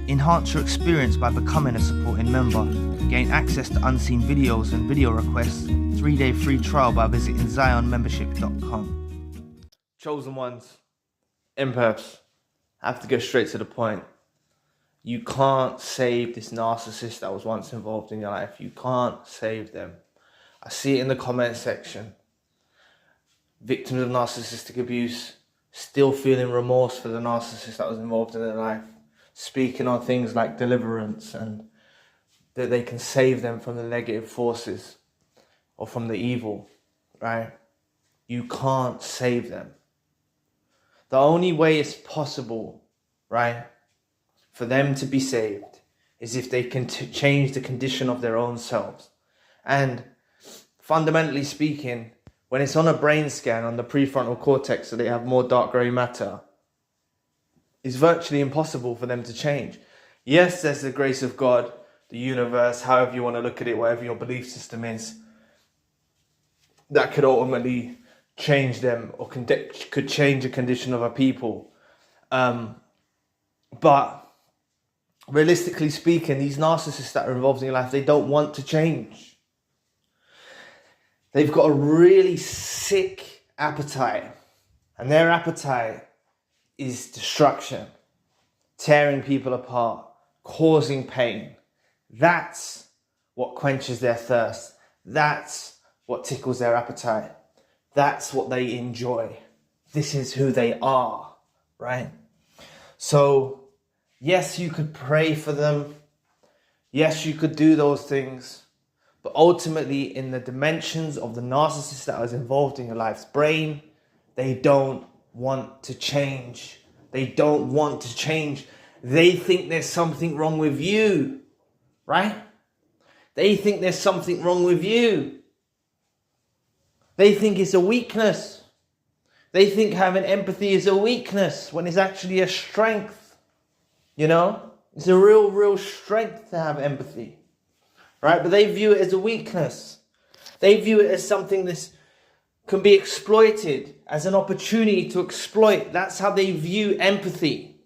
Enhance your experience by becoming a supporting member. Gain access to unseen videos and video requests. 3-day free trial by visiting zionmembership.com. Chosen ones, empaths, I have to get straight to the point. You can't save this narcissist that was once involved in your life. You can't save them. I see it in the comment section. Victims of narcissistic abuse still feeling remorse for the narcissist that was involved in their life. Speaking on things like deliverance and that they can save them from the negative forces or from the evil, right? You can't save them. The only way it's possible, right, for them to be saved is if they can change the condition of their own selves. And fundamentally speaking, when it's on a brain scan on the prefrontal cortex, so they have more dark grey matter, it's virtually impossible for them to change. Yes, there's the grace of God, the universe, however you want to look at it, whatever your belief system is, that could ultimately change them or could change the condition of a people. But realistically speaking, these narcissists that are involved in your life, they don't want to change. They've got a really sick appetite, and their appetite is destruction, tearing people apart, causing pain. That's what quenches their thirst. That's what tickles their appetite. That's what they enjoy. This is who they are, right? So, yes, you could pray for them. Yes, you could do those things. But ultimately, in the dimensions of the narcissist that was involved in your life's brain, they don't want to change. They don't want to change. They think there's something wrong with you, right? They think there's something wrong with you. They think it's a weakness. They think having empathy is a weakness when it's actually a strength. You know, it's a real strength to have empathy, right? But they view it as a weakness. They view it as something that's can be exploited, as an opportunity to exploit. That's how they view empathy.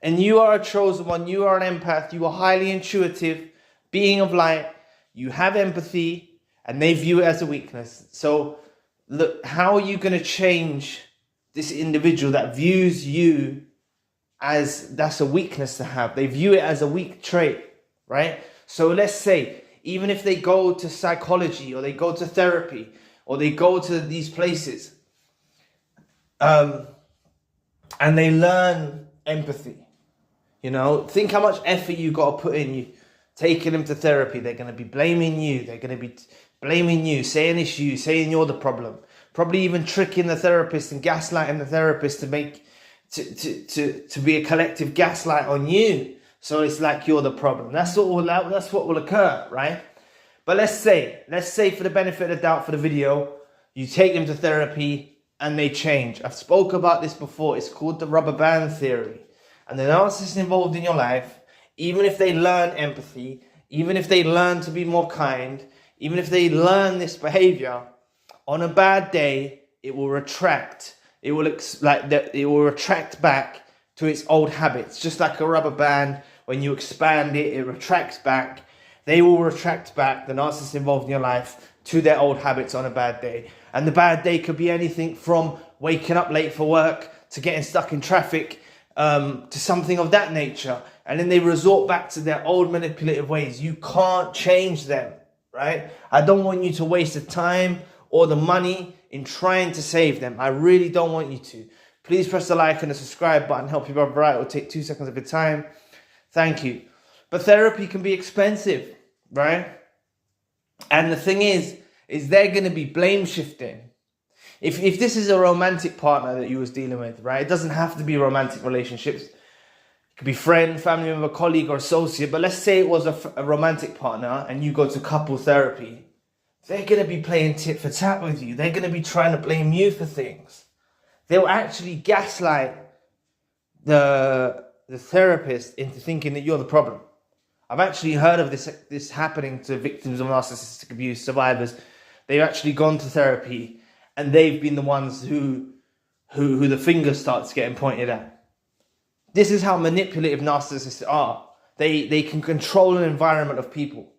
And you are a chosen one. You are an empath. You are highly intuitive, being of light. You have empathy, and they view it as a weakness. So look, how are you going to change this individual that views you as that's a weakness to have? They view it as a weak trait, right? So let's say, even if they go to psychology or they go to therapy, or they go to these places and they learn empathy. You know, think how much effort you got to put in. You taking them to therapy, they're going to be blaming you. They're going to be blaming you, saying it's you, saying you're the problem. Probably even tricking the therapist and gaslighting the therapist to make to be a collective gaslight on you. So it's like you're the problem. That's what will occur, right? But let's say for the benefit of the doubt for the video, you take them to therapy and they change. I've spoke about this before. It's called the rubber band theory. And the narcissist involved in your life, even if they learn empathy, even if they learn to be more kind, even if they learn this behavior, on a bad day, it will retract. It will retract back to its old habits. Just like a rubber band, when you expand it, it retracts back. They will retract back, the narcissist involved in your life, to their old habits on a bad day. And the bad day could be anything from waking up late for work to getting stuck in traffic, to something of that nature. And then they resort back to their old manipulative ways. You can't change them, right? I don't want you to waste the time or the money in trying to save them. I really don't want you to. Please press the like and the subscribe button. Help your brother out. It will take 2 seconds of your time. Thank you. But therapy can be expensive, right? And the thing is they're going to be blame shifting. If this is a romantic partner that you was dealing with, right? It doesn't have to be romantic relationships. It could be friend, family member, colleague, or associate. But let's say it was a romantic partner and you go to couple therapy. They're going to be playing tit for tat with you. They're going to be trying to blame you for things. They'll actually gaslight the therapist into thinking that you're the problem. I've actually heard of this happening to victims of narcissistic abuse, survivors. They've actually gone to therapy and they've been the ones who the finger starts getting pointed at. This is how manipulative narcissists are. They can control an environment of people.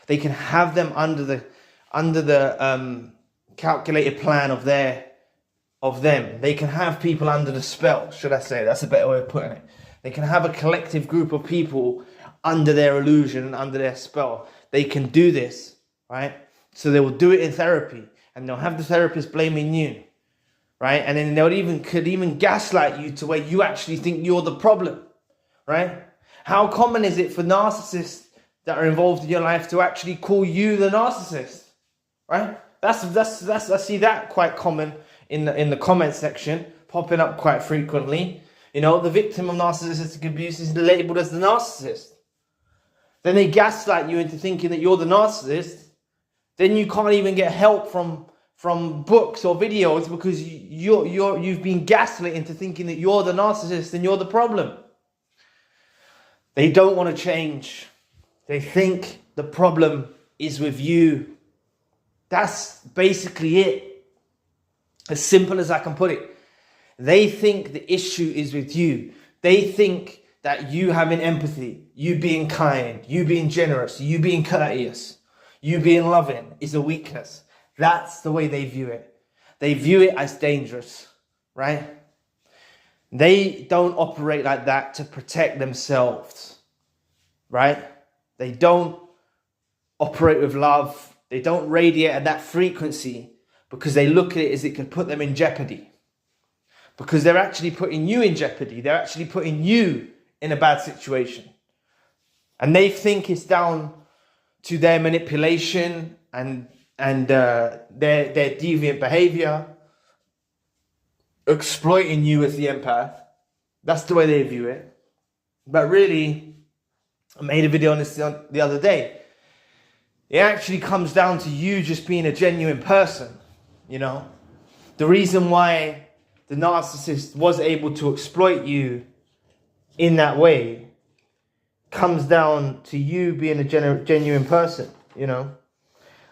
They can have them under the calculated plan of them. They can have people under the spell, should I say? That's a better way of putting it. They can have a collective group of people under their illusion, under their spell. They can do this, right? So they will do it in therapy, and they'll have the therapist blaming you, right? And then could even gaslight you to where you actually think you're the problem, right? How common is it for narcissists that are involved in your life to actually call you the narcissist, right? That's I see that quite common in the comment section, popping up quite frequently. You know, the victim of narcissistic abuse is labeled as the narcissist. Then they gaslight you into thinking that you're the narcissist. Then you can't even get help from books or videos because you've been gaslit into thinking that you're the narcissist and you're the problem. They don't want to change. They think the problem is with you. That's basically it. As simple as I can put it. They think the issue is with you. They think that you having empathy, you being kind, you being generous, you being courteous, you being loving is a weakness. That's the way they view it. They view it as dangerous, right? They don't operate like that to protect themselves, right? They don't operate with love. They don't radiate at that frequency because they look at it as it could put them in jeopardy. Because they're actually putting you in jeopardy. They're actually putting you in a bad situation. And they think it's down to their manipulation and their deviant behavior, exploiting you as the empath. That's the way they view it. But really, I made a video on this the other day. It actually comes down to you just being a genuine person, you know. The reason why the narcissist was able to exploit you in that way comes down to you being a genuine person, you know.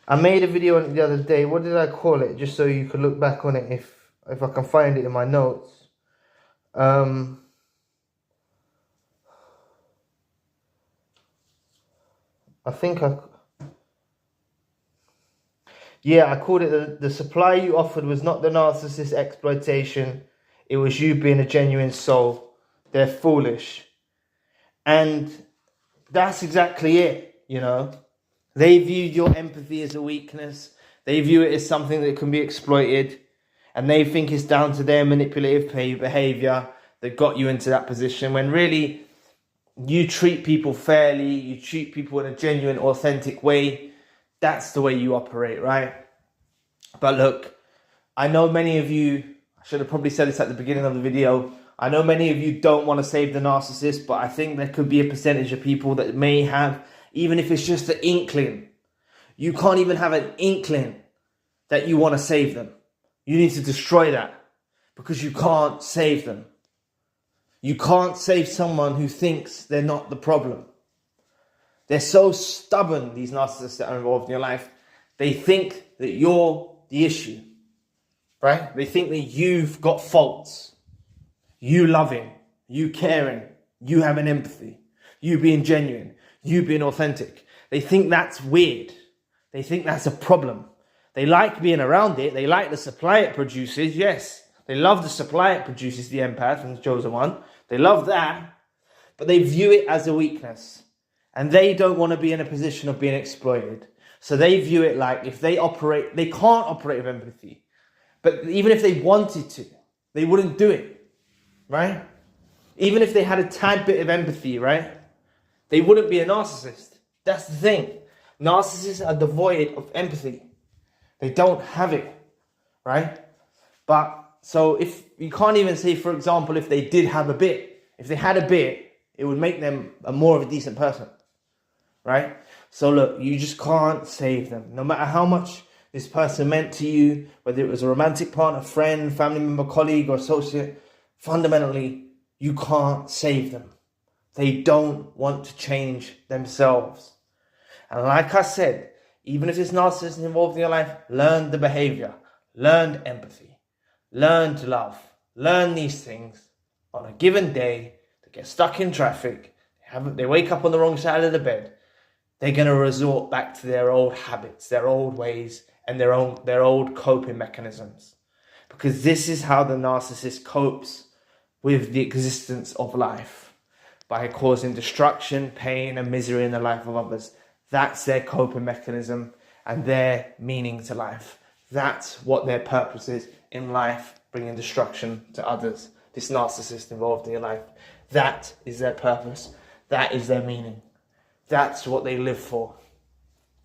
I made a video on it the other day. What did I call it? Just so you could look back on it if I can find it in my notes. I called it the supply you offered was not the narcissist exploitation. It was you being a genuine soul. They're foolish. And that's exactly it, you know. They view your empathy as a weakness. They view it as something that can be exploited. And they think it's down to their manipulative behavior that got you into that position. When really, you treat people fairly. You treat people in a genuine, authentic way. That's the way you operate, right? But look, I know many of you, I should have probably said this at the beginning of the video, I know many of you don't want to save the narcissist, but I think there could be a percentage of people that may have, even if it's just an inkling. You can't even have an inkling that you want to save them. You need to destroy that because you can't save them. You can't save someone who thinks they're not the problem. They're so stubborn, these narcissists that are involved in your life. They think that you're the issue, right? They think that you've got faults. You loving, you caring, you having empathy, you being genuine, you being authentic. They think that's weird. They think that's a problem. They like being around it. They like the supply it produces. Yes, they love the supply it produces, the empath and the chosen one. They love that, but they view it as a weakness. And they don't want to be in a position of being exploited. So they view it like if they can't operate with empathy. But even if they wanted to, they wouldn't do it, right? Even if they had a tad bit of empathy, right? They wouldn't be a narcissist. That's the thing. Narcissists are devoid of empathy. They don't have it, right? But so if you can't even say, for example, if they did have a bit, if they had a bit, it would make them more of a decent person. Right? So look, you just can't save them. No matter how much this person meant to you, whether it was a romantic partner, friend, family member, colleague, or associate, fundamentally, you can't save them. They don't want to change themselves. And like I said, even if this narcissist is involved in your life, learn the behavior, learn empathy, learn to love, learn these things on a given day to get stuck in traffic, They wake up on the wrong side of the bed, they're going to resort back to their old habits, their old ways, and their old coping mechanisms. Because this is how the narcissist copes with the existence of life, by causing destruction, pain, and misery in the life of others. That's their coping mechanism and their meaning to life. That's what their purpose is in life, bringing destruction to others. This narcissist involved in your life. That is their purpose. That is their meaning. That's what they live for,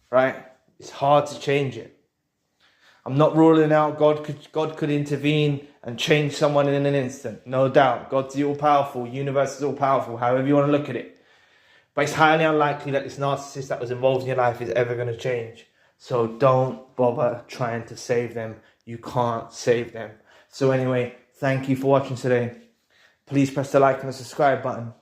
right? It's hard to change it. I'm not ruling out God could intervene and change someone in an instant. No doubt. God's all-powerful. Universe is all-powerful. However you want to look at it. But it's highly unlikely that this narcissist that was involved in your life is ever going to change. So don't bother trying to save them. You can't save them. So anyway, thank you for watching today. Please press the like and the subscribe button.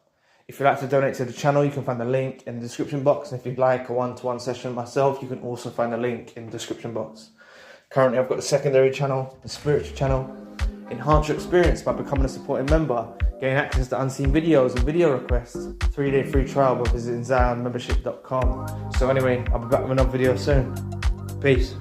If you'd like to donate to the channel, you can find the link in the description box. And if you'd like a one-to-one session with myself, you can also find the link in the description box. Currently, I've got the secondary channel, the spiritual channel. Enhance your experience by becoming a supporting member. Gain access to unseen videos and video requests. 3-day free trial by visiting zionmembership.com. So anyway, I'll be back with another video soon. Peace.